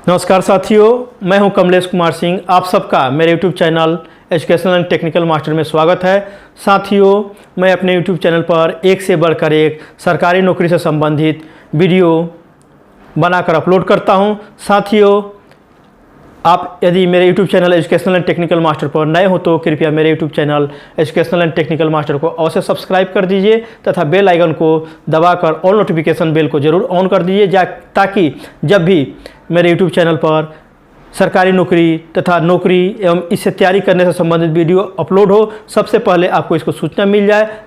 नमस्कार साथियों, मैं हूं कमलेश कुमार सिंह। आप सबका मेरे YouTube channel educational and technical master में स्वागत है। साथियों, मैं अपने YouTube चैनल पर एक से बढ़कर एक सरकारी नौकरी से संबंधित वीडियो बनाकर अपलोड करता हूं। साथियों, आप यदि मेरे YouTube channel educational and technical master पर नए हो तो कृपया मेरे YouTube channel educational and technical master को अवश्य सब्सक्राइब कर दीजिए तथा बेल आइकन को दबाकर ऑल नोटिफिकेशन बेल को जरूर ऑन कर दीजिए, ताकि जब भी मेरे YouTube चैनल पर सरकारी नौकरी तथा नौकरी एवं इससे तैयारी करने से संबंधित वीडियो अपलोड हो, सबसे पहले आपको इसको सूचना मिल जाए,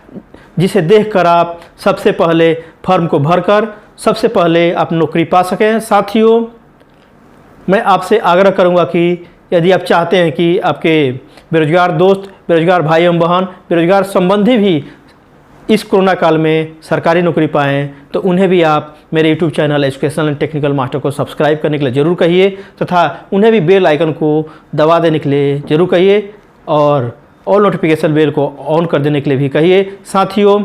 जिसे देखकर आप सबसे पहले फॉर्म को भरकर सबसे पहले आप नौकरी पा सकें। साथियों, मैं आपसे आग्रह करूंगा कि यदि आप चाहते हैं कि आपके बेरोजगार दोस्त, बेरोजगार भाई एवं बहन, बेरोजगार संबंधी भी इस कोरोना काल में सरकारी नौकरी पाएँ, तो उन्हें भी आप मेरे YouTube channel educational and technical master को सब्सक्राइब करने के लिए ज़रूर कहिए तथा उन्हें भी बेल आइकन को दबा देने के लिए ज़रूर कहिए और ऑल नोटिफिकेशन बेल को ऑन कर देने के लिए भी कहिए। साथियों,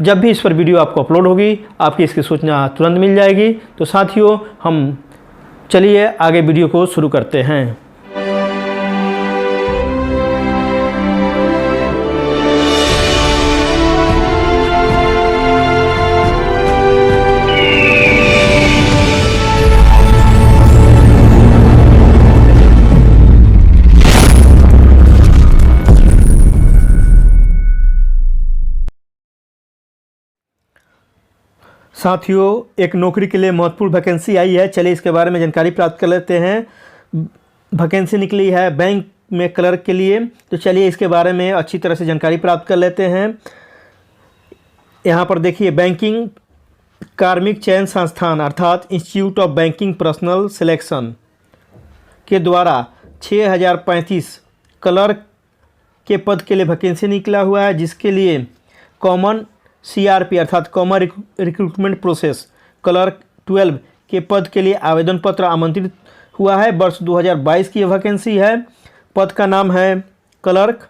जब भी इस पर वीडियो आपको अपलोड होगी, आपकी इसकी सूचना तुरंत मिल जाएगी। तो साथियों, हम चलिए आगे वीडियो को शुरू करते हैं। साथियों, एक नौकरी के लिए महत्वपूर्ण वैकेंसी आई है। चलिए इसके बारे में जानकारी प्राप्त कर लेते हैं। वैकेंसी निकली है बैंक में क्लर्क के लिए, तो चलिए इसके बारे में अच्छी तरह से जानकारी प्राप्त कर लेते हैं। यहाँ पर देखिए, बैंकिंग कार्मिक चयन संस्थान अर्थात institute of banking personal selection के द्वारा 6035 क्लर्क के पद के लिए वैकेंसी निकला हुआ है, जिसके लिए कॉमन CRP अर्थात कॉमन रिक्रूटमेंट प्रोसेस क्लर्क 12 के पद के लिए आवेदन पत्र आमंत्रित हुआ है। वर्ष 2022 की वैकेंसी है। पद का नाम है क्लर्क।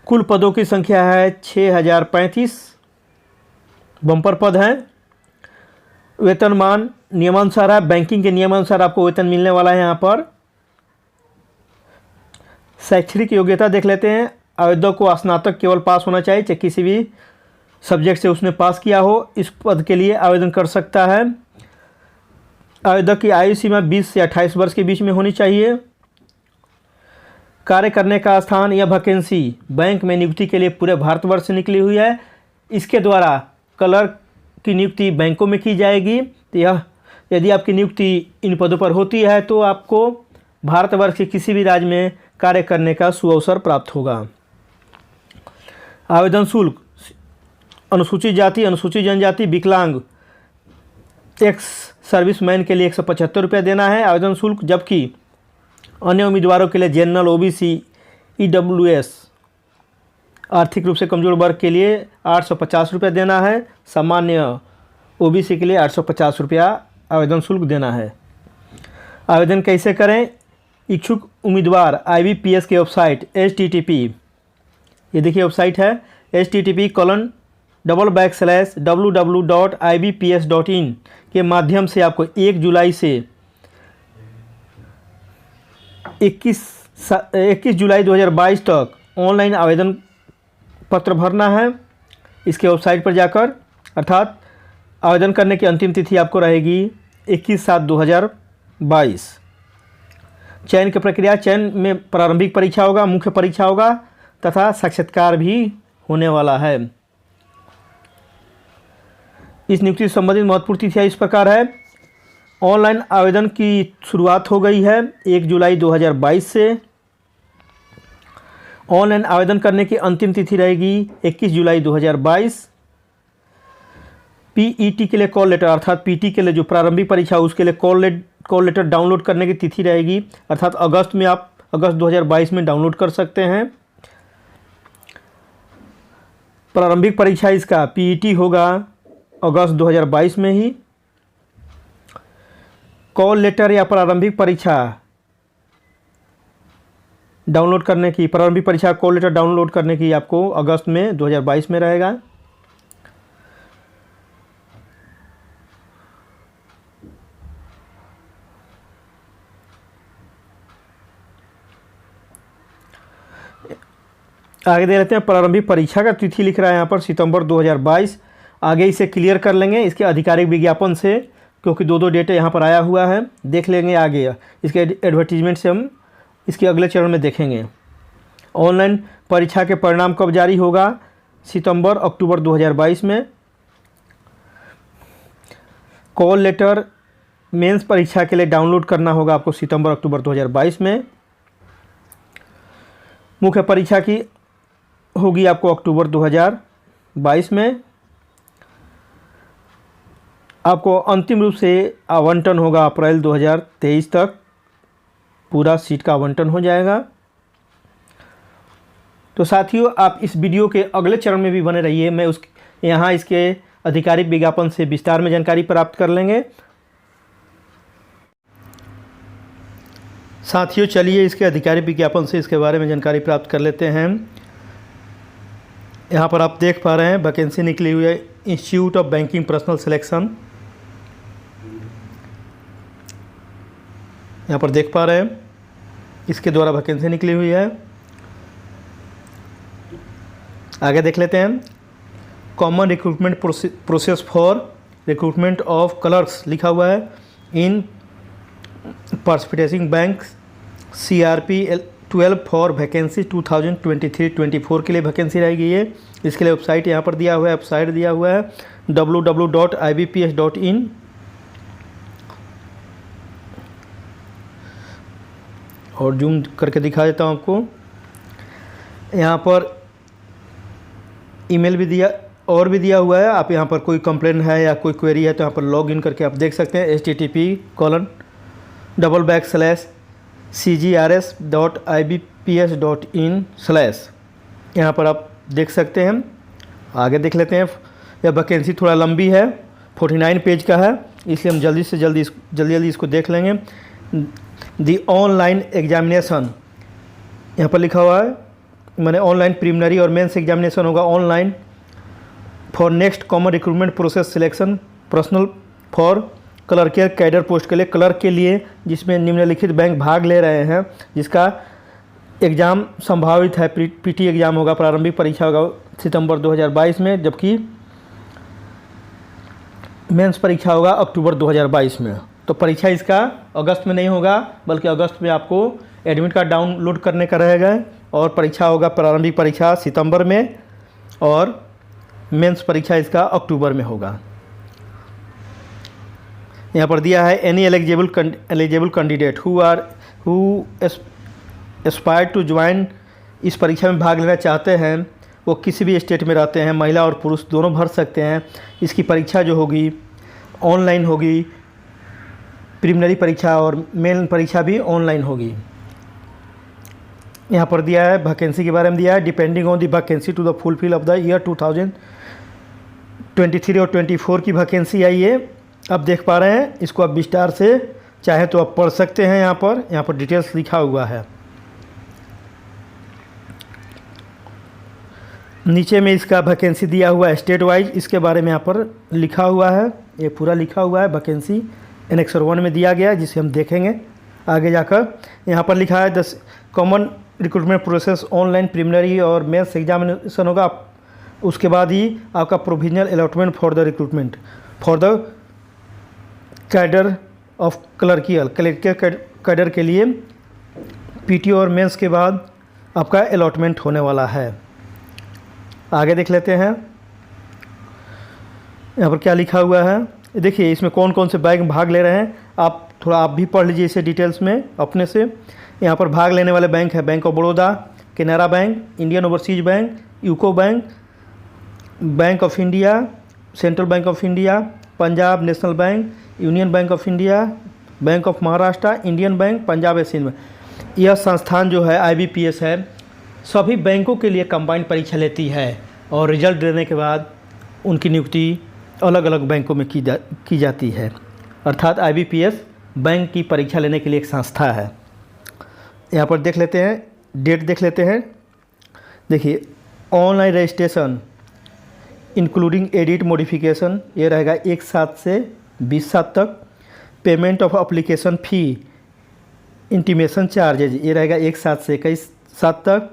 कुल पदों की संख्या है 6035, बम्पर पद हैं। वेतनमान नियमानुसार है, बैंकिंग के नियमानुसार आपको वेतन मिलने वाला है। यहाँ पर शैक्षणिक योग्यता देख लेते हैं। आवेदक को स्नातक केवल पास होना चाहिए, चाहे किसी भी सब्जेक्ट से उसने पास किया हो, इस पद के लिए आवेदन कर सकता है। आवेदक की आयु सीमा 20 से 28 वर्ष के बीच में होनी चाहिए। कार्य करने का स्थान या वैकेंसी बैंक में नियुक्ति के लिए पूरे भारतवर्ष से निकली हुई है। इसके द्वारा क्लर्क की नियुक्ति बैंकों में की जाएगी। तो यह यदि आपकी नियुक्ति इन पदों पर होती है तो आपको भारतवर्ष के किसी भी राज्य में कार्य करने का सुअवसर प्राप्त होगा। आवेदन शुल्क अनुसूचित जाति, अनुसूचित जनजाति, विकलांग, एक्स सर्विसमैन के लिए 175 रुपये देना है आवेदन शुल्क, जबकि अन्य उम्मीदवारों के लिए जनरल, OBC, EWS आर्थिक रूप से कमजोर वर्ग के लिए 850 रुपये देना है। सामान्य OBC के लिए 850 रुपया आवेदन शुल्क देना है। आवेदन कैसे करें? इच्छुक उम्मीदवार IBPS की वेबसाइट HTTP, ये देखिए वेबसाइट है http://www.ibps.in के माध्यम से आपको 1 जुलाई से 21 जुलाई 2022 तक ऑनलाइन आवेदन पत्र भरना है इसके वेबसाइट पर जाकर। अर्थात आवेदन करने की अंतिम तिथि आपको रहेगी 21/7/2022। चयन की प्रक्रिया, चयन में प्रारंभिक परीक्षा होगा, मुख्य परीक्षा होगा तथा साक्षात्कार भी होने वाला है। इस नियुक्ति से संबंधित महत्वपूर्ण तिथियां इस प्रकार है। ऑनलाइन आवेदन की शुरुआत हो गई है 1 जुलाई 2022 से। ऑनलाइन आवेदन करने की अंतिम तिथि रहेगी 21 जुलाई 2022। PET के लिए कॉल लेटर अर्थात PT के लिए जो प्रारंभिक परीक्षा उसके लिए कॉल लेटर डाउनलोड करने की तिथि रहेगी, अर्थात अगस्त 2022 में डाउनलोड कर सकते हैं। प्रारंभिक परीक्षा इसका PET होगा अगस्त 2022 में ही। कॉल लेटर या प्रारंभिक परीक्षा डाउनलोड करने की, प्रारंभिक परीक्षा कॉल लेटर डाउनलोड करने की आपको अगस्त में 2022 में रहेगा। आगे दे लेते हैं प्रारंभिक परीक्षा का तिथि लिख रहा है यहाँ पर सितंबर 2022। आगे इसे क्लियर कर लेंगे इसके आधिकारिक विज्ञापन से, क्योंकि दो दो डेट यहाँ पर आया हुआ है। देख लेंगे आगे इसके एडवर्टीजमेंट से, हम इसके अगले चरण में देखेंगे। ऑनलाइन परीक्षा के परिणाम कब जारी होगा? सितंबर अक्टूबर 2022 में। कॉल लेटर मेंस परीक्षा के लिए डाउनलोड करना होगा आपको सितंबर अक्टूबर 2022 में। मुख्य परीक्षा की होगी आपको अक्टूबर 2022 में। आपको अंतिम रूप से आवंटन होगा अप्रैल 2023 तक, पूरा सीट का आवंटन हो जाएगा। तो साथियों, आप इस वीडियो के अगले चरण में भी बने रहिए। मैं यहाँ इसके आधिकारिक विज्ञापन से विस्तार में जानकारी प्राप्त कर लेंगे। साथियों, चलिए इसके आधिकारिक विज्ञापन से इसके बारे में जानकारी प्राप्त कर लेते हैं। यहाँ पर आप देख पा रहे हैं वैकेंसी निकली हुई है institute of banking personal selection. यहाँ पर देख पा रहे हैं इसके द्वारा वैकेंसी निकली हुई है। आगे देख लेते हैं। Common recruitment process for recruitment of clerks लिखा हुआ है in participating bank CRP 12 for vacancy 2023-24 के लिए वैकेंसी रहेगी ये। इसके लिए वेबसाइट यहाँ पर दिया हुआ है, वेबसाइट दिया हुआ है www.ibps.in। और जूम करके दिखा देता हूँ आपको। यहाँ पर ईमेल भी दिया और भी दिया हुआ है। आप यहाँ पर कोई कंप्लेंट है या कोई क्वेरी है तो यहाँ पर लॉग इन करके आप देख सकते हैं http://cgrs.ibps.in/। यहाँ पर आप देख सकते हैं। आगे देख लेते हैं। यह वैकेंसी थोड़ा लंबी है, 49 पेज का है, इसलिए हम जल्दी से जल्दी इसको देख लेंगे। दी ऑनलाइन एग्जामिनेशन यहाँ पर लिखा हुआ है, मैंने ऑनलाइन प्रीलिमिनरी और मेंस एग्जामिनेशन होगा online for next common recruitment process selection personal for clerical cadre post के लिए, क्लर्क के लिए जिसमें निम्नलिखित बैंक भाग ले रहे हैं, जिसका एग्ज़ाम संभावित है PT एग्ज़ाम होगा, प्रारंभिक परीक्षा होगा सितंबर 2022 में, जबकि मेंस परीक्षा होगा अक्टूबर 2022 में। तो परीक्षा इसका अगस्त में नहीं होगा, बल्कि अगस्त में आपको एडमिट कार्ड डाउनलोड करने का रहेगा और परीक्षा होगा प्रारंभिक परीक्षा सितंबर में और मेंस परीक्षा इसका अक्टूबर में होगा। यहाँ पर दिया है any eligible candidate who aspire to join, इस परीक्षा में भाग लेना चाहते हैं, वो किसी भी स्टेट में रहते हैं, महिला और पुरुष दोनों भर सकते हैं। इसकी परीक्षा जो होगी ऑनलाइन होगी, प्रीलिमिनरी परीक्षा और मेन परीक्षा भी ऑनलाइन होगी। यहाँ पर दिया है वैकेंसी के बारे में दिया है, depending on the vacancy to the fulfil of the year 2023 और 24 की वैकेंसी आई है। अब देख पा रहे हैं, इसको आप विस्तार से चाहे तो आप पढ़ सकते हैं। यहाँ पर डिटेल्स लिखा हुआ है। नीचे में इसका वैकेंसी दिया हुआ है स्टेट वाइज, इसके बारे में यहाँ पर लिखा हुआ है, ये पूरा लिखा हुआ है। वैकेंसी एनेक्सर 1 में दिया गया है, जिसे हम देखेंगे आगे जाकर। यहाँ पर लिखा है 10 common recruitment process online preliminary और मेंस एग्जामिनेशन होगा, उसके बाद ही आपका provisional allotment for the recruitment for the cadre of clerical cadre के लिए PT और मेंस के बाद आपका अलॉटमेंट होने वाला है। आगे देख लेते हैं यहाँ पर क्या लिखा हुआ है। देखिए इसमें कौन कौन से बैंक भाग ले रहे हैं, आप भी पढ़ लीजिए इसे डिटेल्स में अपने से। यहाँ पर भाग लेने वाले बैंक है bank of Baroda, Canara bank, Indian overseas bank, UCO bank, bank of India, central bank of India, Punjab national bank, union bank of India, bank of Maharashtra, Indian bank, Punjab and Sindh bank. यह संस्थान जो है IBPS है, सभी बैंकों के लिए कंबाइंड परीक्षा लेती है और रिजल्ट देने के बाद उनकी नियुक्ति अलग अलग बैंकों में की जाती है। अर्थात IBPS बैंक की परीक्षा लेने के लिए एक संस्था है। यहाँ पर देख लेते हैं, डेट देख लेते हैं। देखिए online registration including edit modification, ये रहेगा 1/7 से 20/7 तक। Payment of application fee intimation charges, ये रहेगा 1/7 से 21/7 तक।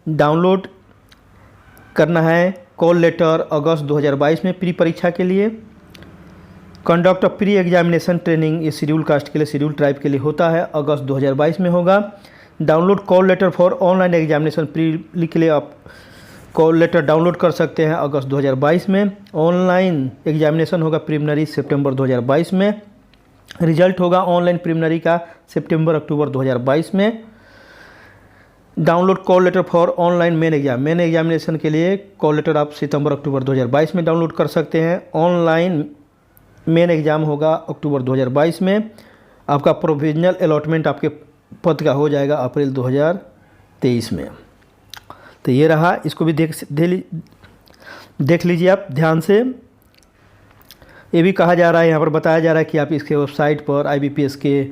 डाउनलोड करना है कॉल लेटर अगस्त 2022 में प्री परीक्षा के लिए। Conduct of pre examination training ये शेड्यूल कास्ट के लिए, शेड्यूल ट्राइब के लिए होता है, अगस्त 2022 में होगा। Download call letter for online examination pre के लिए आप कॉल लेटर डाउनलोड कर सकते हैं अगस्त 2022 में। ऑनलाइन एग्जामिनेशन होगा प्रीलिमिनरी सितंबर 2022 में। रिजल्ट होगा ऑनलाइन प्रीलिमिनरी का सितंबर अक्टूबर 2022 में। Download call letter for online main examination के लिए कॉल लेटर आप सितंबर अक्टूबर 2022 में डाउनलोड कर सकते हैं। ऑनलाइन मेन एग्ज़ाम होगा अक्टूबर 2022 में। आपका प्रोविजनल अलॉटमेंट आपके पद का हो जाएगा अप्रैल 2023 में। तो ये रहा, इसको भी देख लीजिए आप ध्यान से। ये भी कहा जा रहा है, यहाँ पर बताया जा रहा है कि आप इसके वेबसाइट पर IBPS के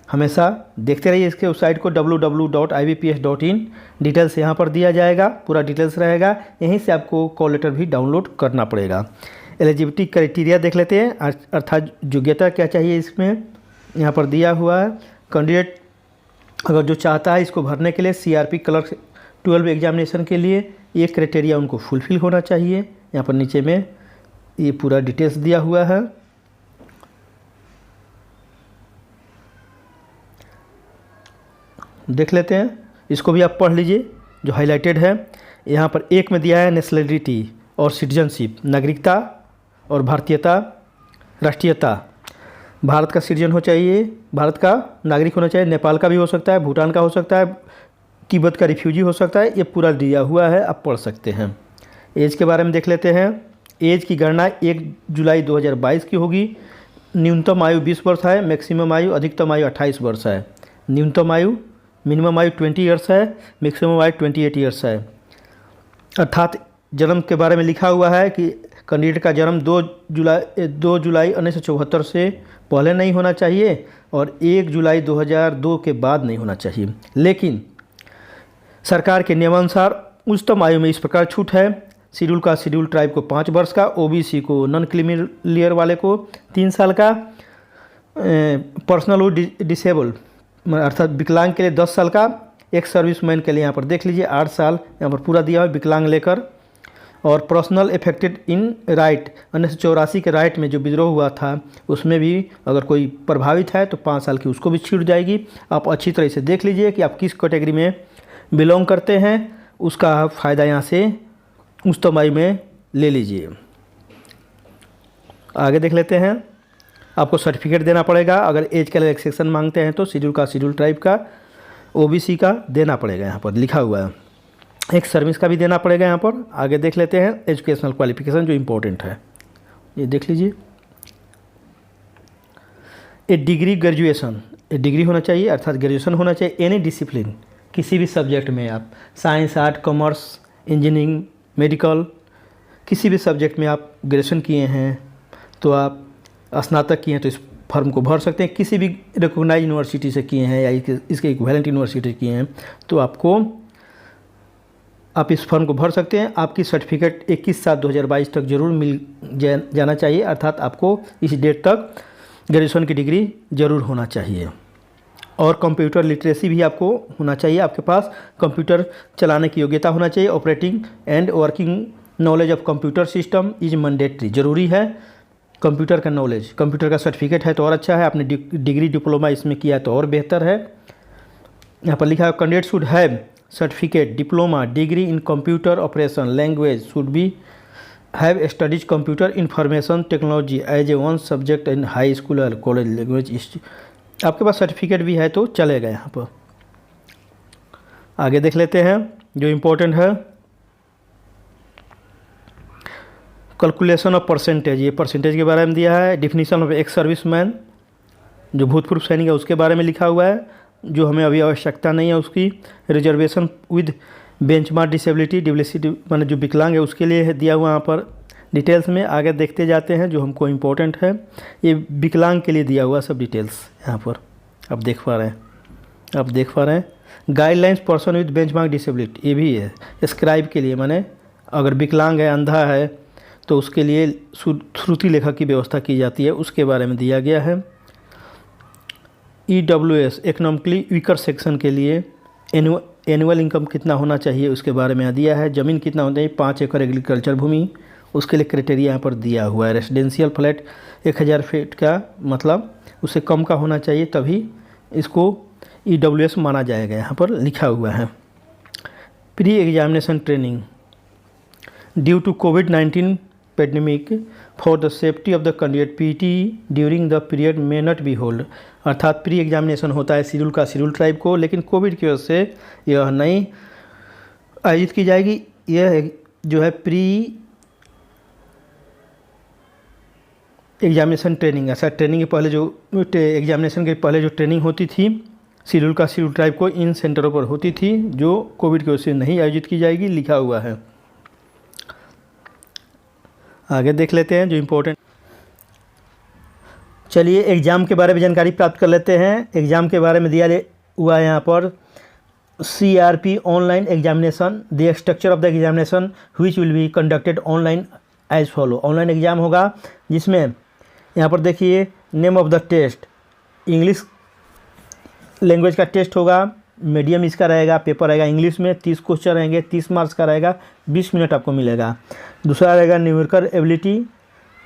हमेशा देखते रहिए। इसके वेबसाइट को www.ibps.in डिटेल्स यहाँ पर दिया जाएगा, पूरा डिटेल्स रहेगा। यहीं से आपको कॉल लेटर भी डाउनलोड करना पड़ेगा। एलिजिबिलिटी क्राइटेरिया देख लेते हैं, अर्थात योग्यता क्या चाहिए इसमें यहाँ पर दिया हुआ है। कैंडिडेट अगर जो चाहता है इसको भरने के लिए CRP क्लर्क 12 एग्जामिनेशन के लिए ये क्राइटेरिया उनको फुलफिल होना चाहिए। यहाँ पर नीचे में ये पूरा डिटेल्स दिया हुआ है। देख लेते हैं, इसको भी आप पढ़ लीजिए जो हाईलाइटेड है। यहाँ पर एक में दिया है नेशनलिटी और सिटीजनशिप, नागरिकता और भारतीयता, राष्ट्रीयता। भारत का सिटीजन हो चाहिए, भारत का नागरिक होना चाहिए, नेपाल का भी हो सकता है, भूटान का हो सकता है, तिब्बत का रिफ्यूजी हो सकता है। ये पूरा दिया हुआ है, आप पढ़ सकते हैं। एज के बारे में देख लेते हैं। एज की गणना 1 जुलाई 2022 की होगी। न्यूनतम आयु 20 वर्ष है, मैक्सिमम आयु अधिकतम आयु 28 वर्ष है। न्यूनतम आयु मिनिमम आयु 20 ईयर्स है, मैक्सिमम आयु 28 ईयर्स है। अर्थात जन्म के बारे में लिखा हुआ है कि कैंडिडेट का जन्म 2 जुलाई 1974 से पहले नहीं होना चाहिए और 1 जुलाई 2002 के बाद नहीं होना चाहिए। लेकिन सरकार के नियमानुसार उच्चतम आयु में इस प्रकार छूट है। शेड्यूल का शेड्यूल ट्राइब को 5 वर्ष का, OBC को नॉन क्रीमी वाले को 3 साल का, पर्सनल डिसेबल अर्थात विकलांग के लिए 10 साल का, एक सर्विसमैन के लिए यहाँ पर देख लीजिए 8 साल यहाँ पर पूरा दिया हुआ विकलांग लेकर। और पर्सनल इफेक्टेड इन राइट 1984 के राइट में जो विद्रोह हुआ था उसमें भी अगर कोई प्रभावित है तो 5 साल की उसको भी छूट जाएगी। आप अच्छी तरह से देख लीजिए कि आप किस कैटेगरी में बिलोंग करते हैं, उसका फ़ायदा यहाँ से उच्चतम आयु में ले लीजिए। आगे देख लेते हैं। आपको सर्टिफिकेट देना पड़ेगा अगर एज का रिलैक्सेशन मांगते हैं तो शेड्यूल का शेड्यूल ट्राइब का, OBC का देना पड़ेगा, यहाँ पर लिखा हुआ है। एक सर्विस का भी देना पड़ेगा यहाँ पर। आगे देख लेते हैं एजुकेशनल क्वालिफिकेशन जो इम्पोर्टेंट है, ये देख लीजिए। ए डिग्री ग्रेजुएशन, ए डिग्री होना चाहिए अर्थात ग्रेजुएशन होना चाहिए एनी डिसिप्लिन, किसी भी सब्जेक्ट में आप science, art, commerce, engineering, medical, किसी भी सब्जेक्ट में आप ग्रेजुएशन किए हैं तो आप स्नातक किए हैं तो इस फॉर्म को भर सकते हैं। किसी भी रिकॉग्नाइज यूनिवर्सिटी से किए हैं या इसके इक्विवेलेंट यूनिवर्सिटी किए हैं तो आप इस फॉर्म को भर सकते हैं। आपकी सर्टिफिकेट 21/7/2022 तक जरूर मिल जाना चाहिए, अर्थात आपको इस डेट तक ग्रेजुएशन की डिग्री जरूर होना चाहिए। और कंप्यूटर लिटरेसी भी आपको होना चाहिए, आपके पास कंप्यूटर चलाने की योग्यता होना चाहिए। Operating and working knowledge of computer system is mandatory, ज़रूरी है कंप्यूटर का नॉलेज। कंप्यूटर का सर्टिफिकेट है तो और अच्छा है, आपने डिग्री डिप्लोमा इसमें किया है तो और बेहतर है। यहाँ पर लिखा है candidate should have certificate, diploma, degree in computer operation, language should be have studies computer information technology as a one subject in high school और कॉलेज लैंग्वेज। आपके पास सर्टिफिकेट भी है तो चलेगा। यहाँ पर आगे देख लेते हैं जो इम्पोर्टेंट है कैलकुलेशन ऑफ परसेंटेज, ये परसेंटेज के बारे में दिया है। डिफिनीशन ऑफ एक्स सर्विसमैन, जो भूतपूर्व सैनिक है उसके बारे में लिखा हुआ है, जो हमें अभी आवश्यकता नहीं है उसकी। Reservation with benchmark disability, disability माने जो विकलांग है उसके लिए है दिया हुआ यहाँ पर डिटेल्स में। आगे देखते जाते हैं जो हमको इम्पोर्टेंट है, ये विकलांग के लिए दिया हुआ सब डिटेल्स यहाँ पर आप देख पा रहे हैं। Guidelines person with benchmark disability, ये भी है स्क्राइब के लिए, माने अगर विकलांग है, अंधा है तो उसके लिए श्रुति लेखा की व्यवस्था की जाती है, उसके बारे में दिया गया है। EWS इकोनॉमिकली वीकर सेक्शन के लिए एनुअल इनकम कितना होना चाहिए उसके बारे में दिया है। ज़मीन कितना होना चाहिए, 5 एकड़ एग्रीकल्चर भूमि, उसके लिए क्राइटेरिया यहाँ पर दिया हुआ है। रेसिडेंशियल फ्लैट 1000 फीट का मतलब उससे कम का होना चाहिए, तभी इसको EWS माना जाएगा, यहाँ पर लिखा हुआ है। Pre examination training due to कोविड-19 pandemic for the safety of the candidate PT during the period may not be hold. अर्थात प्री एग्जामिनेशन होता है शेड्यूल ट्राइब को, लेकिन कोविड की वजह से यह नहीं आयोजित की जाएगी। यह जो है प्री एग्जामिनेशन ट्रेनिंग, ऐसा ट्रेनिंग के पहले जो एग्जामिनेशन के पहले जो ट्रेनिंग होती थी शेड्यूल ट्राइब को इन सेंटरों पर होती थी, जो कोविड की वजह से नहीं आयोजित की जाएगी, लिखा हुआ है। आगे देख लेते हैं जो इम्पोर्टेंट। चलिए एग्ज़ाम के बारे में जानकारी प्राप्त कर लेते हैं। एग्ज़ाम के बारे में दिया हुआ है यहाँ पर CRP online examination, the structure of the examination which will be conducted online as follow. Online exam होगा जिसमें यहाँ पर देखिए name of the test, English language का टेस्ट होगा, मीडियम इसका रहेगा, पेपर रहेगा इंग्लिश में, 30 क्वेश्चन रहेंगे, 30 मार्क्स का रहेगा, 20 मिनट आपको मिलेगा। दूसरा रहेगा न्यूमेरिकल एबिलिटी,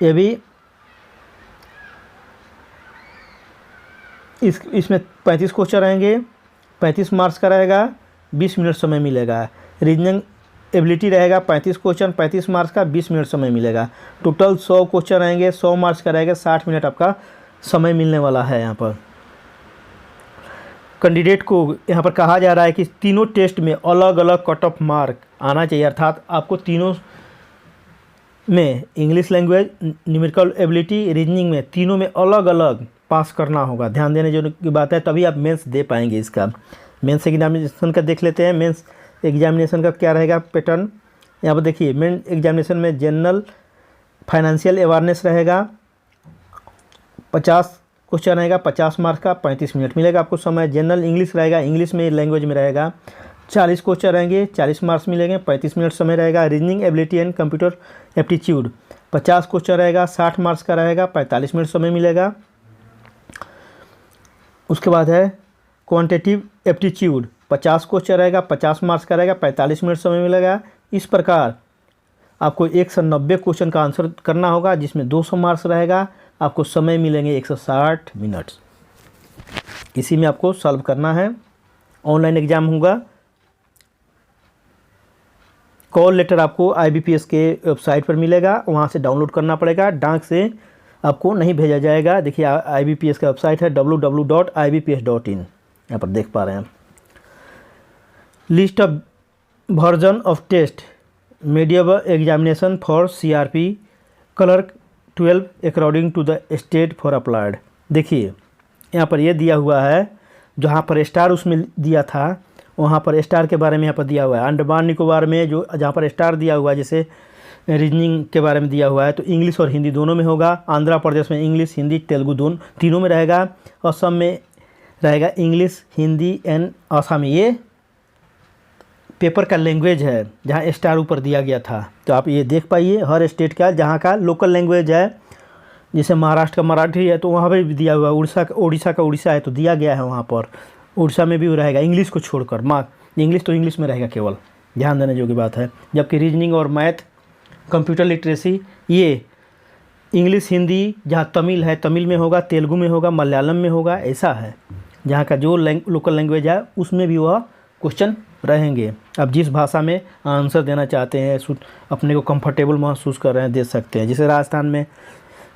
ये भी इसमें 35 क्वेश्चन रहेंगे, 35 मार्क्स का रहेगा, 20 मिनट समय मिलेगा। रीजनिंग एबिलिटी रहेगा 35 क्वेश्चन, 35 मार्क्स का, 20 मिनट समय मिलेगा। टोटल 100 क्वेश्चन रहेंगे, 100 मार्क्स का रहेगा, 60 मिनट आपका समय मिलने वाला है। यहाँ पर कैंडिडेट को यहाँ पर कहा जा रहा है कि तीनों टेस्ट में अलग अलग कट ऑफ मार्क आना चाहिए, अर्थात आपको तीनों में English language, numerical ability, reasoning में तीनों में अलग अलग पास करना होगा। ध्यान देने जो की बात है, तभी आप मेंस दे पाएंगे। इसका मेंस एग्जामिनेशन का देख लेते हैं। मेंस एग्जामिनेशन का क्या रहेगा पैटर्न, यहाँ पर देखिए। मेन एग्जामिनेशन में जनरल फाइनेंशियल अवेयरनेस रहेगा, 50 क्वेश्चन रहेगा, 50 मार्क्स का, 35 मिनट मिलेगा आपको समय। जनरल इंग्लिश रहेगा, इंग्लिश में लैंग्वेज में रहेगा, 40 क्वेश्चन रहेंगे, 40 मार्क्स मिलेंगे, 35 मिनट समय रहेगा। Reasoning ability and computer aptitude 50 question रहेगा, 60 मार्क्स का रहेगा, 45 मिनट समय मिलेगा। उसके बाद है क्वांटिटेटिव एप्टीट्यूड, 50 क्वेश्चन रहेगा, 50 मार्क्स का रहेगा, 45 मिनट समय मिलेगा। इस प्रकार आपको 190 क्वेश्चन का आंसर करना होगा, जिसमें 200 मार्क्स रहेगा, आपको समय मिलेंगे 160 मिनट। इसी में आपको सॉल्व करना है। ऑनलाइन एग्ज़ाम होगा। कॉल लेटर आपको IBPS के वेबसाइट पर मिलेगा, वहाँ से डाउनलोड करना पड़ेगा, डाक से आपको नहीं भेजा जाएगा। देखिए IBPS का वेबसाइट है www.ibps.in, यहाँ पर देख पा रहे हैं। List of version of test medium examination for CRP clerk 12 according to the state for applied. देखिए यहाँ पर ये दिया हुआ है, जहाँ पर स्टार उसमें दिया था वहाँ पर स्टार के बारे में यहाँ पर दिया हुआ है। अंडमान निकोबार में जो जहाँ पर स्टार दिया हुआ है, जैसे रीजनिंग के बारे में दिया हुआ है, तो इंग्लिश और हिंदी दोनों में होगा। आंध्र प्रदेश में इंग्लिश, हिंदी, तेलुगु तीनों में रहेगा। असम में रहेगा इंग्लिश, हिंदी एंड आसामी। ये पेपर का लैंग्वेज है जहाँ स्टार ऊपर दिया गया था, तो आप ये देख पाइए हर स्टेट का जहाँ का लोकल लैंग्वेज है। जैसे महाराष्ट्र का मराठी है तो वहाँ पर भी दिया हुआ है, उड़ीसा का उड़ीसा है तो दिया गया है वहाँ पर। उड़ीसा में भी रहेगा इंग्लिश को छोड़कर, इंग्लिश तो इंग्लिश में रहेगा केवल, ध्यान देने जो की बात है। जबकि रीजनिंग और मैथ, कंप्यूटर लिटरेसी ये इंग्लिश, हिंदी, जहाँ तमिल है तमिल में होगा, तेलुगु में होगा, मलयालम में होगा, ऐसा है। जहाँ का जो लोकल लैंग्वेज है उसमें भी वह क्वेश्चन रहेंगे। आप जिस भाषा में आंसर देना चाहते हैं, अपने को कंफर्टेबल महसूस कर रहे हैं, दे सकते हैं। जैसे राजस्थान में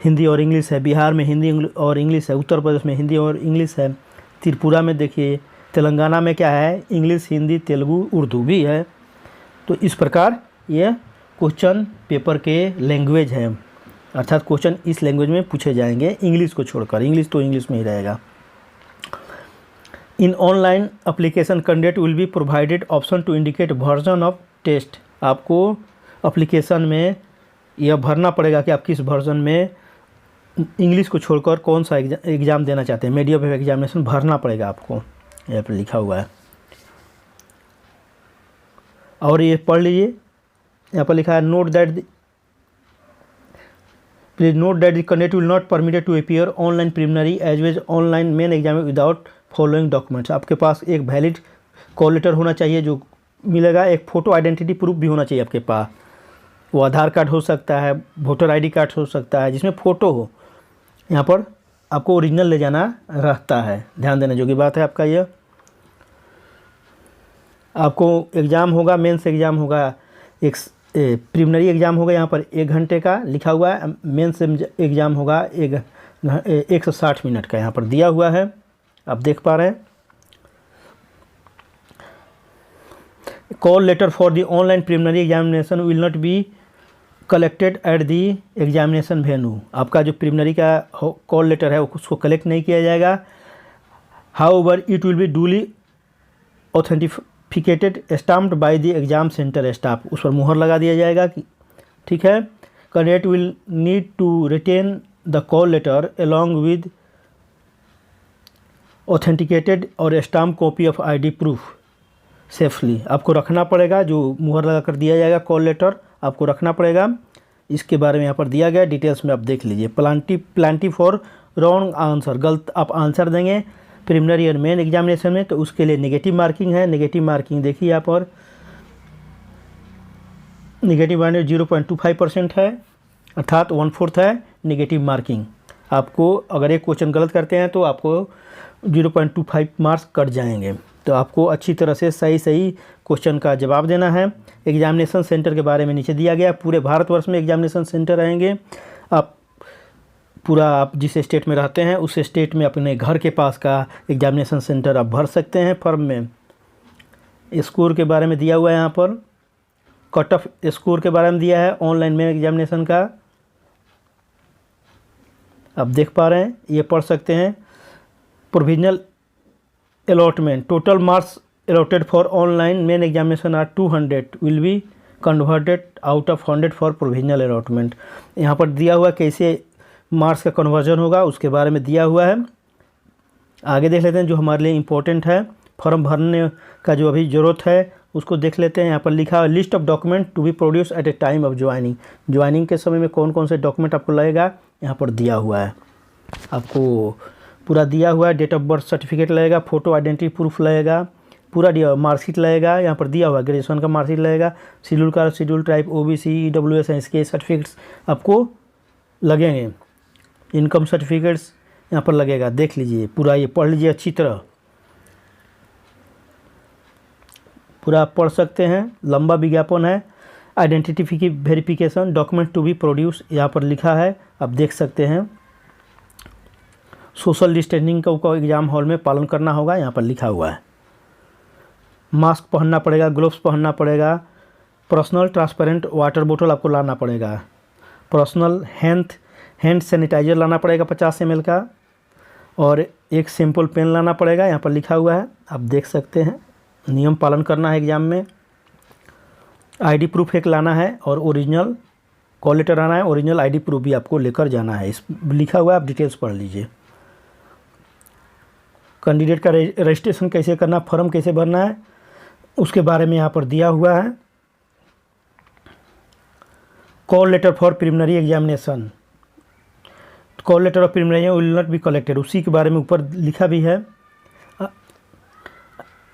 हिंदी और इंग्लिश है, बिहार में हिंदी और इंग्लिश है, उत्तर प्रदेश में हिंदी और इंग्लिश है, त्रिपुरा में देखिए, तेलंगाना में क्या है, इंग्लिश, हिंदी, तेलुगु, उर्दू भी है। तो इस प्रकार ये क्वेश्चन पेपर के लैंग्वेज है, अर्थात क्वेश्चन इस लैंग्वेज में पूछे जाएंगे, इंग्लिश को छोड़कर। इंग्लिश तो इंग्लिश में ही रहेगा। In online application candidate will be provided option to indicate version of test. आपको एप्लीकेशन में यह भरना पड़ेगा कि आप किस वर्जन में इंग्लिश को छोड़कर कौन सा एग्ज़ाम देना चाहते हैं। मीडियम ऑफ एग्जामिनेशन भरना पड़ेगा आपको, यहाँ पर लिखा हुआ है। और ये पढ़ लीजिए, यहाँ पर लिखा है note that please note that the candidate will not permitted to appear online preliminary as well online main exam without following documents. आपके पास एक वैलिड कॉल लेटर होना चाहिए जो मिलेगा, एक फ़ोटो आइडेंटिटी प्रूफ भी होना चाहिए आपके पास। वो आधार कार्ड हो सकता है, वोटर आईडी कार्ड हो सकता है, जिसमें फ़ोटो हो। यहाँ पर आपको ओरिजिनल ले जाना रहता है, ध्यान देने जोगी बात है आपका यह। आपको एग्ज़ाम होगा, मेंस एग्ज़ाम होगा, एक प्रीलिमिनरी एग्ज़ाम होगा यहाँ पर 1 घंटे का लिखा हुआ है, मेंस एग्ज़ाम होगा 160 मिनट का यहाँ पर दिया हुआ है, आप देख पा रहे हैं। Call letter for the online preliminary examination will not be collected at the examination venue. आपका जो प्रीलिमिनरी का कॉल लेटर है उसको कलेक्ट नहीं किया जाएगा। However it will be duly authenticated stamped by the exam centre staff, उस पर मुहर लगा दिया जाएगा कि ठीक है। Candidate will need to retain the call letter along with authenticated और stamp copy of ID proof safely. आपको रखना पड़ेगा, जो मुहर लगा कर दिया जाएगा कॉल लेटर आपको रखना पड़ेगा। इसके बारे में यहाँ पर दिया गया डिटेल्स में आप देख लीजिए। प्लांटी फॉर रॉन्ग आंसर, गलत आप आंसर देंगे प्रीलिमिनरी और मेन एग्जामिनेशन में तो उसके लिए नेगेटिव मार्किंग है। नेगेटिव मार्किंग देखिए यहाँ पर नेगेटिव मार्किंग 0.25% है, अर्थात 1/4 है नेगेटिव मार्किंग। आपको अगर एक क्वेश्चन गलत करते हैं तो आपको 0.25 मार्क्स कट जाएंगे। तो आपको अच्छी तरह से सही क्वेश्चन का जवाब देना है। एग्जामिनेशन सेंटर के बारे में नीचे दिया गया, पूरे भारतवर्ष में एग्जामिनेशन सेंटर रहेंगे। आप जिस स्टेट में रहते हैं उस स्टेट में अपने घर के पास का एग्जामिनेशन सेंटर आप भर सकते हैं फॉर्म में। स्कोर के बारे में दिया हुआ है यहाँ पर, कट ऑफ स्कोर के बारे में दिया है ऑनलाइन मेन एग्जामिनेशन का, आप देख पा रहे हैं, ये पढ़ सकते हैं। Provisional allotment, total marks allotted for online main examination are 200 will be converted out of 100 for provisional allotment। यहाँ पर दिया हुआ कैसे मार्क्स का कन्वर्जन होगा उसके बारे में दिया हुआ है। आगे देख लेते हैं जो हमारे लिए इम्पोर्टेंट है, फॉर्म भरने का जो अभी ज़रूरत है उसको देख लेते हैं। यहाँ पर लिखा है list of document to be produce at a time of joining. Joining के समय में कौन कौन से डॉक्यूमेंट आपको लगेगा यहाँ पर दिया हुआ है, आपको पूरा दिया हुआ है। डेट ऑफ बर्थ सर्टिफिकेट लगेगा, फ़ोटो आइडेंटिटी प्रूफ लगेगा, पूरा दिया हुआ मार्कशीट लगेगा, यहाँ पर दिया हुआ ग्रेजुएशन का मार्कशीट लगेगा, schedule caste, schedule tribe, OBC, EWS इसके सर्टिफिकेट्स आपको लगेंगे। इनकम सर्टिफिकेट्स यहाँ पर लगेगा, देख लीजिए पूरा, ये पढ़ लीजिए अच्छी तरह, पूरा आप पढ़ सकते हैं। लंबा विज्ञापन है। Identity verification document to be produce यहाँ पर लिखा है, आप देख सकते हैं। सोशल डिस्टेंसिंग का एग्ज़ाम हॉल में पालन करना होगा, यहाँ पर लिखा हुआ है। मास्क पहनना पड़ेगा, ग्लोव्स पहनना पड़ेगा, पर्सनल ट्रांसपेरेंट वाटर बोतल आपको लाना पड़ेगा, पर्सनल हैंड सैनिटाइज़र लाना पड़ेगा 50 ml का, और एक सैम्पल पेन लाना पड़ेगा, यहाँ पर लिखा हुआ है, आप देख सकते हैं। नियम पालन करना है एग्ज़ाम में। आईडी प्रूफ एक लाना है और ओरिजिनल कॉल लेटर आना है, ओरिजिनल आईडी प्रूफ भी आपको लेकर जाना है, इस लिखा हुआ है, आप डिटेल्स पढ़ लीजिए। कैंडिडेट का रजिस्ट्रेशन कैसे करना, फॉर्म कैसे भरना है उसके बारे में यहाँ पर दिया हुआ है। Call letter for preliminary examination, call letter of preliminary will not be collected, उसी के बारे में ऊपर लिखा भी है।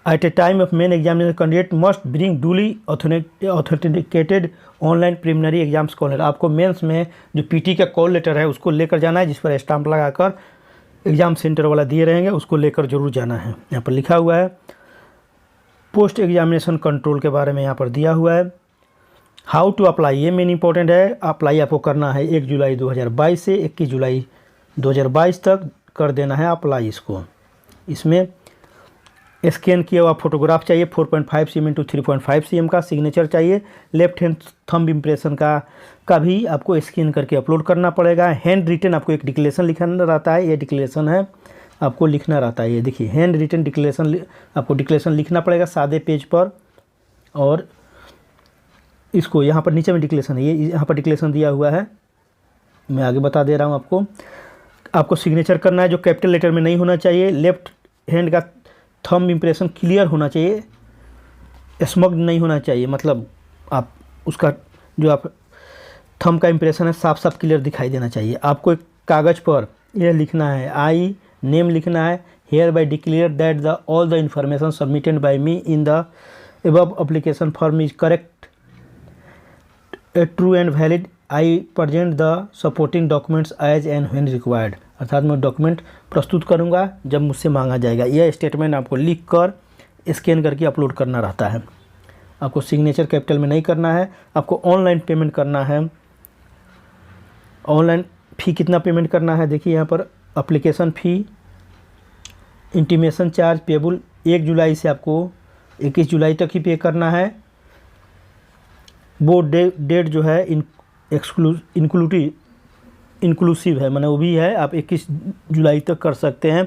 At a time of main examination candidate must bring duly authenticated online preliminary exams call letter. आपको मेंस में जो PT का कॉल लेटर है उसको लेकर जाना है, जिस पर स्टाम्प लगाकर एग्ज़ाम सेंटर वाला दिए रहेंगे, उसको लेकर जरूर जाना है। यहाँ पर लिखा हुआ है। पोस्ट एग्जामिनेशन कंट्रोल के बारे में यहाँ पर दिया हुआ है। हाउ टू अप्लाई, ये मेन इंपॉर्टेंट है। अप्लाई आपको करना है 1 जुलाई 2022 से 21 जुलाई 2022 तक कर देना है अप्लाई इसको। इसमें स्कैन किया हुआ फोटोग्राफ चाहिए 4.5 cm x 3.5 cm का, सिग्नेचर चाहिए, लेफ्ट हैंड थंब इम्प्रेशन का भी आपको स्कैन करके अपलोड करना पड़ेगा। हैंड रिटन आपको एक डिक्लेरेशन लिखना रहता है, ये डिक्लेरेशन है आपको लिखना रहता है। ये देखिए हैंड रिटन डिक्लेरेशन, आपको डिक्लेरेशन लिखना पड़ेगा सादे पेज पर, और इसको यहाँ पर नीचे में डिक्लेरेशन है, ये यहाँ पर डिक्लेरेशन दिया हुआ है, मैं आगे बता दे रहा हूँ आपको। आपको सिग्नेचर करना है जो कैपिटल लेटर में नहीं होना चाहिए। लेफ्ट हैंड का थंब इम्प्रेशन क्लियर होना चाहिए, स्मग्ड नहीं होना चाहिए, मतलब आप उसका जो आप थंब का इम्प्रेशन है साफ साफ क्लियर दिखाई देना चाहिए। आपको एक कागज़ पर यह लिखना है, आई नेम लिखना है, hereby declare that the all the information submitted by me in the above application form is correct, true and valid. I present the supporting documents as and when required. अर्थात मैं document प्रस्तुत करूंगा जब मुझसे मांगा जाएगा। यह statement आपको लिख कर स्कैन करके अपलोड करना रहता है। आपको सिग्नेचर कैपिटल में नहीं करना है, आपको ऑनलाइन पेमेंट करना है। ऑनलाइन फ़ी कितना पेमेंट करना है देखिए यहाँ पर, application fee, intimation charge payable 1 जुलाई से आपको 21 जुलाई तक ही पे करना है। वो डेट जो है इंक्लूसिव है, माने वो भी है, आप 21 जुलाई तक कर सकते हैं।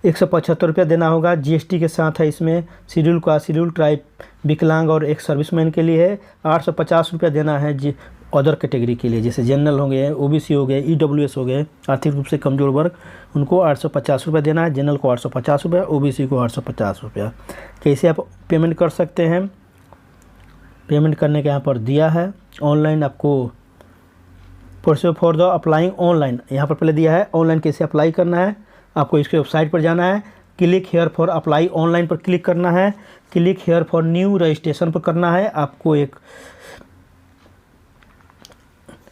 175 रुपया देना होगा, जीएसटी के साथ है। इसमें शेड्यूल कास्ट, शेड्यूल ट्राइब, विकलांग और एक सर्विसमैन के लिए है। 850 रुपया देना है जी अदर कैटेगरी के लिए, जैसे जनरल हो गए, ओबीसी हो गए, ईडब्ल्यूएस हो गए, आर्थिक रूप से कमजोर वर्ग, उनको 850 रुपया देना है। जनरल को 850 रुपया, ओबीसी को 850 रुपया। कैसे आप पेमेंट कर सकते हैं? पेमेंट करने के यहाँ पर दिया है ऑनलाइन। आपको process for the applying online यहाँ पर पहले दिया है। ऑनलाइन कैसे अप्लाई करना है, आपको इसके वेबसाइट पर जाना है, click here for apply online पर क्लिक करना है, click here for new registration पर करना है। आपको एक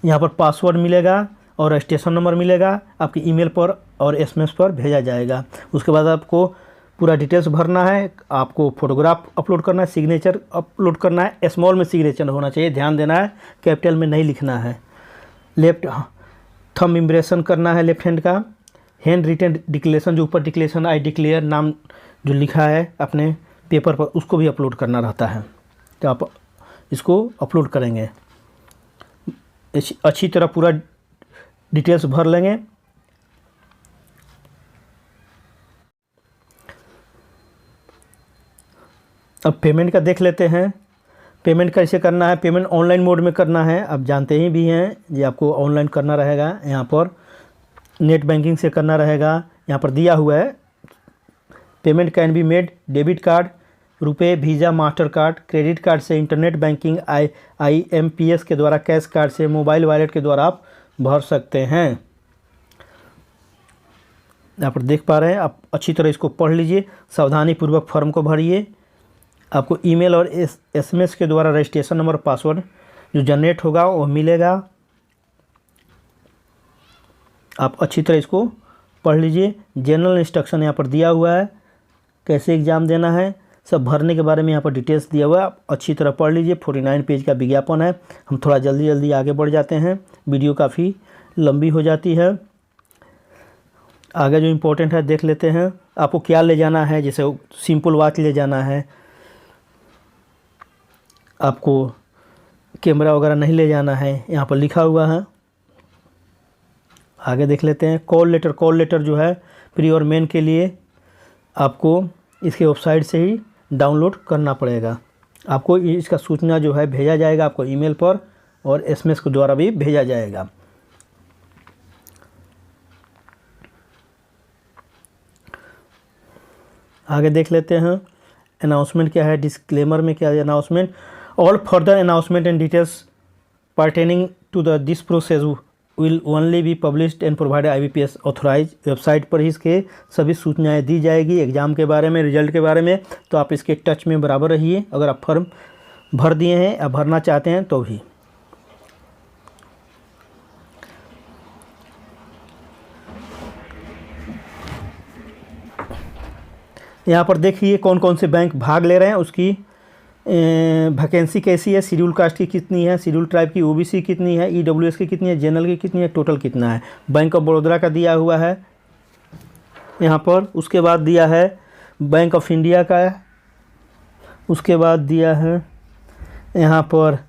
यहाँ पर पासवर्ड मिलेगा और रजिस्ट्रेशन नंबर मिलेगा, आपके ईमेल पर और एसएमएस पर भेजा जाएगा। उसके बाद आपको पूरा डिटेल्स भरना है, आपको फोटोग्राफ अपलोड करना है, सिग्नेचर अपलोड करना है। स्मॉल में सिग्नेचर होना चाहिए, ध्यान देना है, कैपिटल में नहीं लिखना है। लेफ्ट थंब इम्प्रेशन करना है लेफ्ट हैंड का। हैंड रिटन डिक्लेरेशन, जो ऊपर डिक्लेरेशन आई डिक्लेयर नाम जो लिखा है अपने पेपर पर, उसको भी अपलोड करना रहता है। तो आप इसको अपलोड करेंगे, अच्छी तरह पूरा डिटेल्स भर लेंगे। अब पेमेंट का देख लेते हैं। पेमेंट कैसे करना है? पेमेंट ऑनलाइन मोड में करना है, आप जानते ही भी हैं, ये आपको ऑनलाइन करना रहेगा। यहाँ पर नेट बैंकिंग से करना रहेगा। यहाँ पर दिया हुआ है payment can be made debit card, RuPay, Visa, Mastercard, credit card से, इंटरनेट बैंकिंग, IMPS के द्वारा, कैश कार्ड से, मोबाइल वॉलेट के द्वारा आप भर सकते हैं। यहाँ पर देख पा रहे हैं आप, अच्छी तरह इसको पढ़ लीजिए, सावधानी पूर्वक फॉर्म को भरिए। आपको ईमेल और SMS के द्वारा रजिस्ट्रेशन नंबर, पासवर्ड जो जनरेट होगा वो मिलेगा। आप अच्छी तरह इसको पढ़ लीजिए। जनरल इंस्ट्रक्शन यहाँ पर दिया हुआ है, कैसे एग्ज़ाम देना है, सब भरने के बारे में यहाँ पर डिटेल्स दिया हुआ है, आप अच्छी तरह पढ़ लीजिए। 49 पेज का विज्ञापन है। हम थोड़ा जल्दी आगे बढ़ जाते हैं, वीडियो काफ़ी लंबी हो जाती है। आगे जो इम्पोर्टेंट है देख लेते हैं। आपको क्या ले जाना है, जैसे सिंपल वॉच ले जाना है, आपको कैमरा वगैरह नहीं ले जाना है, यहाँ पर लिखा हुआ है। आगे देख लेते हैं। कॉल लेटर जो है प्री और मेन के लिए आपको इसके वेबसाइट से ही डाउनलोड करना पड़ेगा। आपको इसका सूचना जो है भेजा जाएगा आपको ईमेल पर, और SMS के द्वारा भी भेजा जाएगा। आगे देख लेते हैं अनाउंसमेंट क्या है। डिस्क्लेमर में क्या है announcement? All further announcement and details pertaining to the this process will only be published and provided IBPS authorize. Website पर ही इसके सभी सूचनाएं दी जाएगी एग्ज़ाम के बारे में, रिजल्ट के बारे में। तो आप इसके टच में बराबर रहिए। अगर आप फॉर्म भर दिए हैं या भरना चाहते हैं तो भी। यहाँ पर देखिए कौन कौन से बैंक भाग ले रहे हैं, उसकी वैकेंसी कैसी है, शेड्यूल कास्ट की कितनी है, शेड्यूल ट्राइब की OBC कितनी है, EWS की कितनी है, जनरल की कितनी है, टोटल कितना है। बैंक ऑफ बड़ौदा का दिया हुआ है यहाँ पर। उसके बाद दिया है बैंक ऑफ इंडिया का है। उसके बाद दिया है यहाँ पर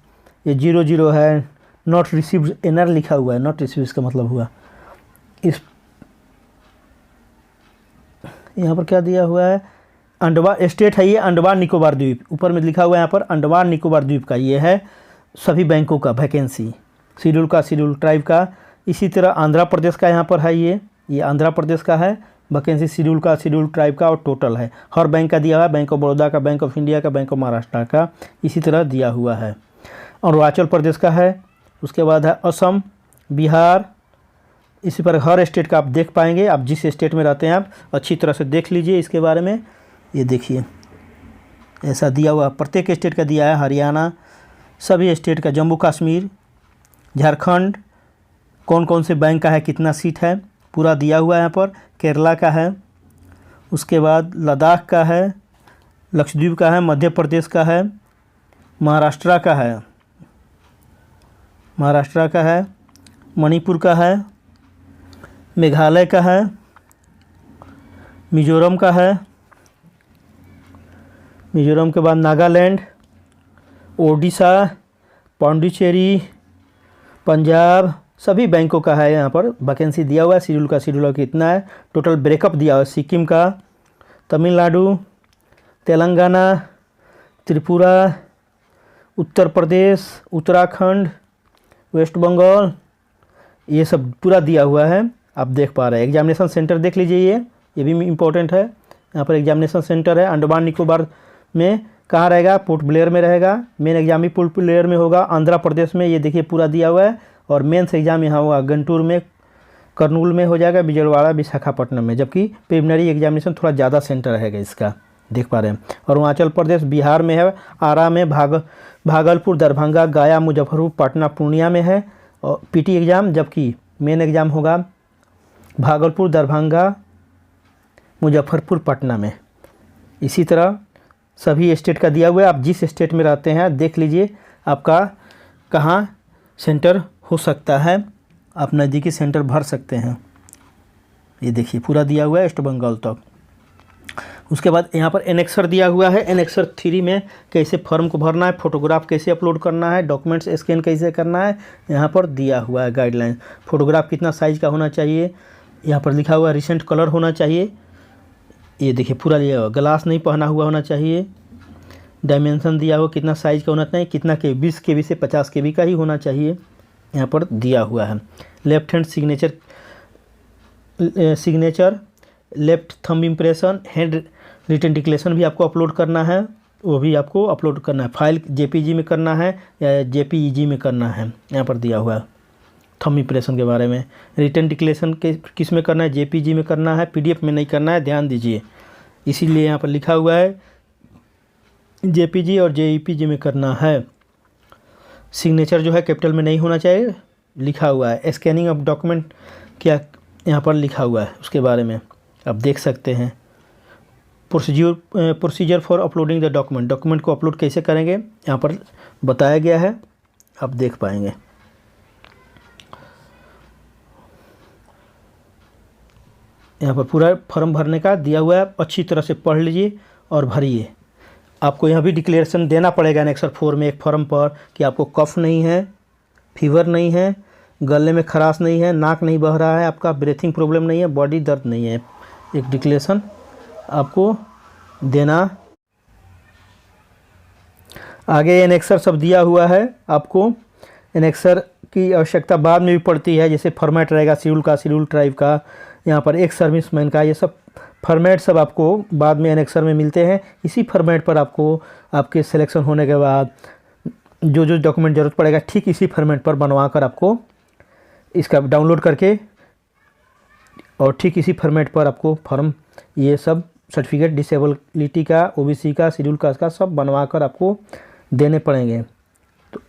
ये 00 है, नॉट रिसीव्ड NR लिखा हुआ है। नॉट रिसीव्ड इसका मतलब हुआ इस, यहाँ पर क्या दिया हुआ है, अंडमान स्टेट है ये, अंडमान निकोबार द्वीप। ऊपर में लिखा हुआ है यहाँ पर अंडमान निकोबार द्वीप का ये है सभी बैंकों का वैकेंसी, शेड्यूल का, शेड्यूल ट्राइब का। इसी तरह आंध्र प्रदेश का यहाँ पर है, ये आंध्र प्रदेश का है वैकेंसी, शेड्यूल का, शेड्यूल ट्राइब का, और टोटल है। हर बैंक का दिया हुआ है, बैंक ऑफ बड़ौदा का, बैंक ऑफ इंडिया का, बैंक ऑफ महाराष्ट्र का, इसी तरह दिया हुआ है। अरुणाचल प्रदेश का है। उसके बाद है असम, बिहार, इसी पर हर स्टेट का आप देख पाएंगे। आप जिस स्टेट में रहते हैं आप अच्छी तरह से देख लीजिए इसके बारे में। ये देखिए ऐसा दिया हुआ प्रत्येक स्टेट का दिया है, हरियाणा, सभी स्टेट का, जम्मू कश्मीर, झारखंड, कौन कौन से बैंक का है, कितना सीट है, पूरा दिया हुआ है यहाँ पर। केरला का है, उसके बाद लद्दाख का है, लक्षद्वीप का है, मध्य प्रदेश का है, महाराष्ट्र का है, मणिपुर का है, मेघालय का है, मिजोरम का है, मिजोरम के बाद नागालैंड, ओडिशा, पांडिचेरी, पंजाब, सभी बैंकों का है। यहाँ पर वैकेंसी दिया हुआ है, शेड्यूल कितना है, टोटल ब्रेकअप दिया हुआ है। सिक्किम का, तमिलनाडु, तेलंगाना, त्रिपुरा, उत्तर प्रदेश, उत्तराखंड, वेस्ट बंगाल, ये सब पूरा दिया हुआ है, आप देख पा रहे हैं। एग्जामिनेशन सेंटर देख लीजिए, ये भी इम्पोर्टेंट है। यहाँ पर एग्जामिनेशन सेंटर है अंडमान निकोबार में, कहाँ रहेगा, पोर्ट ब्लेयर में रहेगा। मेन एग्जाम भी पोर्ट ब्लेयर में होगा, आंध्र प्रदेश में, ये देखिए पूरा दिया हुआ है। और मेंस एग्जाम यहाँ होगा गुंटूर में, कर्नूल में हो जाएगा, विजयवाड़ा, विशाखापट्टनम में, जबकि प्रिलिमिनरी एग्जामिनेशन थोड़ा ज़्यादा सेंटर रहेगा इसका, देख पा रहे हैं। और अरुणाचल प्रदेश बिहार में है, आरा में, भागलपुर, दरभंगा, गया, मुजफ्फरपुर, पटना, पूर्णिया में है और पीटी एग्ज़ाम, जबकि मेन एग्ज़ाम होगा भागलपुर, दरभंगा, मुजफ्फरपुर, पटना में। इसी तरह सभी स्टेट का दिया हुआ है। आप जिस स्टेट में रहते हैं देख लीजिए आपका कहाँ सेंटर हो सकता है, आप नज़दीकी सेंटर भर सकते हैं। ये देखिए पूरा दिया हुआ है वेस्ट बंगाल तक। उसके बाद यहाँ पर एनेक्सर दिया हुआ है। एनेक्सर 3 में कैसे फॉर्म को भरना है, फोटोग्राफ कैसे अपलोड करना है, डॉक्यूमेंट्स स्कैन कैसे करना है, यहाँ पर दिया हुआ है गाइडलाइन। फोटोग्राफ कितना साइज़ का होना चाहिए, यहाँ पर लिखा हुआ है, रिसेंट कलर होना चाहिए। ये देखिए पूरा दिया हुआ, ग्लास नहीं पहना हुआ होना चाहिए, डायमेंशन दिया हुआ कितना साइज़ का होना चाहिए, कितना के 20 KB से 50 KB का ही होना चाहिए, यहाँ पर दिया हुआ है। Left hand signature, left thumb impression, handwritten declaration भी आपको अपलोड करना है, वो भी आपको अपलोड करना है। फाइल JPG में करना है या JPEG में करना है, यहाँ पर दिया हुआ है थंब इम्प्रेशन के बारे में। रिटन डिक्लेरेशन के किस में करना है, JPG में करना है, PDF में नहीं करना है, ध्यान दीजिए। इसीलिए यहाँ पर लिखा हुआ है JPG और JPEG में करना है। सिग्नेचर जो है कैपिटल में नहीं होना चाहिए, लिखा हुआ है। स्कैनिंग ऑफ डॉक्यूमेंट क्या यहाँ पर लिखा हुआ है, उसके बारे में आप देख सकते हैं। Procedure for uploading the document को अपलोड कैसे करेंगे यहाँ पर बताया गया है, आप देख पाएंगे। यहाँ पर पूरा फॉर्म भरने का दिया हुआ है, अच्छी तरह से पढ़ लीजिए और भरिए। आपको यहाँ भी डिक्लेरेशन देना पड़ेगा एनेक्सर 4 में एक फॉर्म पर कि आपको कफ नहीं है, फीवर नहीं है, गले में खराश नहीं है, नाक नहीं बह रहा है, आपका ब्रीथिंग प्रॉब्लम नहीं है, बॉडी दर्द नहीं है, एक डिक्लेरेशन आपको देना। आगे एनेक्सर सब दिया हुआ है। आपको एनेक्सर की आवश्यकता बाद में भी पड़ती है, जैसे फॉर्मेट रहेगा शेड्यूल का, शेड्यूल ट्राइब का, यहाँ पर एक सर्विसमैन का, ये सब फॉर्मेट सब आपको बाद में एनेक्सर में मिलते हैं। इसी फॉर्मेट पर आपको आपके सिलेक्शन होने के बाद जो जो डॉक्यूमेंट ज़रूरत पड़ेगा ठीक इसी फॉर्मेट पर बनवा कर आपको इसका डाउनलोड करके और ठीक इसी फॉर्मेट पर आपको फॉर्म ये सब सर्टिफिकेट डिसेबिलिटी का, OBC का, शेड्यूल कास्ट का सब बनवा कर आपको देने पड़ेंगे। तो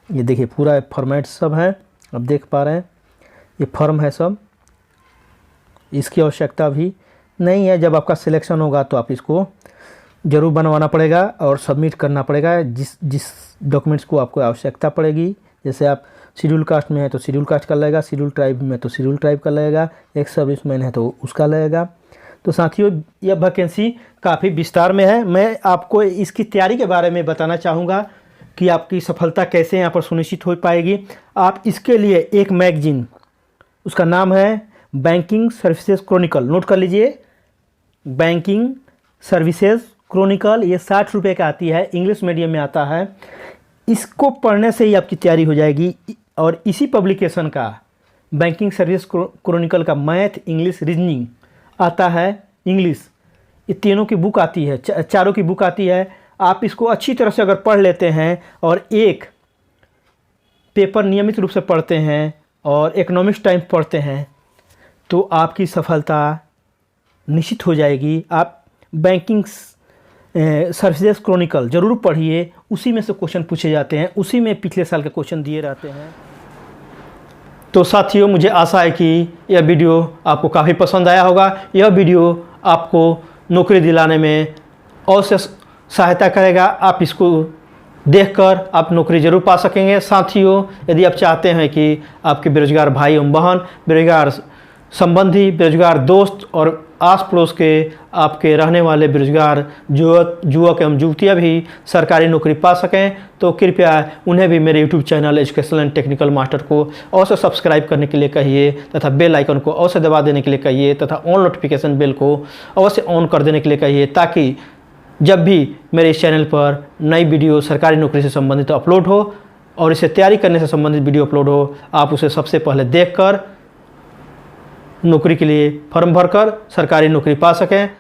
ये देखिए पूरा फॉर्मेट सब है, आप देख पा रहे हैं, ये फॉर्म है सब। इसकी आवश्यकता भी नहीं है, जब आपका सिलेक्शन होगा तो आप इसको ज़रूर बनवाना पड़ेगा और सबमिट करना पड़ेगा जिस डॉक्यूमेंट्स को आपको आवश्यकता पड़ेगी। जैसे आप शेड्यूल कास्ट में है तो शेड्यूल कास्ट का लगेगा, शेड्यूल ट्राइब में तो शेड्यूल ट्राइब का लगेगा, एक सर्विसमैन है तो उसका लगेगा। तो साथियों यह वैकेंसी काफ़ी विस्तार में है। मैं आपको इसकी तैयारी के बारे में बताना चाहूँगा कि आपकी सफलता कैसे यहाँ पर सुनिश्चित हो पाएगी। आप इसके लिए एक मैगजीन, उसका नाम है बैंकिंग सर्विसेज क्रॉनिकल, नोट कर लीजिए, बैंकिंग सर्विसेज क्रॉनिकल, ये 60 रुपये का आती है, इंग्लिश मीडियम में आता है। इसको पढ़ने से ही आपकी तैयारी हो जाएगी। और इसी पब्लिकेशन का बैंकिंग सर्विस क्रॉनिकल का मैथ, इंग्लिश, रीजनिंग आता है, इंग्लिश, ये तीनों की बुक आती है, चारों की बुक आती है। आप इसको अच्छी तरह से अगर पढ़ लेते हैं और एक पेपर नियमित रूप से पढ़ते हैं और इकोनॉमिक्स टाइम्स पढ़ते हैं तो आपकी सफलता निश्चित हो जाएगी। आप बैंकिंग सर्विसेज क्रॉनिकल ज़रूर पढ़िए, उसी में से क्वेश्चन पूछे जाते हैं, उसी में पिछले साल के क्वेश्चन दिए रहते हैं। तो साथियों, मुझे आशा है कि यह वीडियो आपको काफ़ी पसंद आया होगा। यह वीडियो आपको नौकरी दिलाने में अवश्य सहायता करेगा। आप इसको देखकर आप नौकरी ज़रूर पा सकेंगे। साथियों, यदि आप चाहते हैं कि आपके बेरोजगार भाई एवं बहन, बेरोजगार संबंधी, बेरोजगार दोस्त और आस पड़ोस के आपके रहने वाले बेरोजगार युवक एवं युवतियाँ भी सरकारी नौकरी पा सकें, तो कृपया उन्हें भी मेरे YouTube channel educational and technical master को अवश्य सब्सक्राइब करने के लिए कहिए तथा बेल आइकन को अवश्य दबा देने के लिए कहिए तथा ऑन नोटिफिकेशन बेल को अवश्य ऑन कर देने के लिए कहिए, ताकि जब भी मेरे इस चैनल पर नई वीडियो सरकारी नौकरी से संबंधित अपलोड हो और इसे तैयारी करने से संबंधित वीडियो अपलोड हो, आप उसे सबसे पहले देखकर नौकरी के लिए फॉर्म भरकर सरकारी नौकरी पा सकें।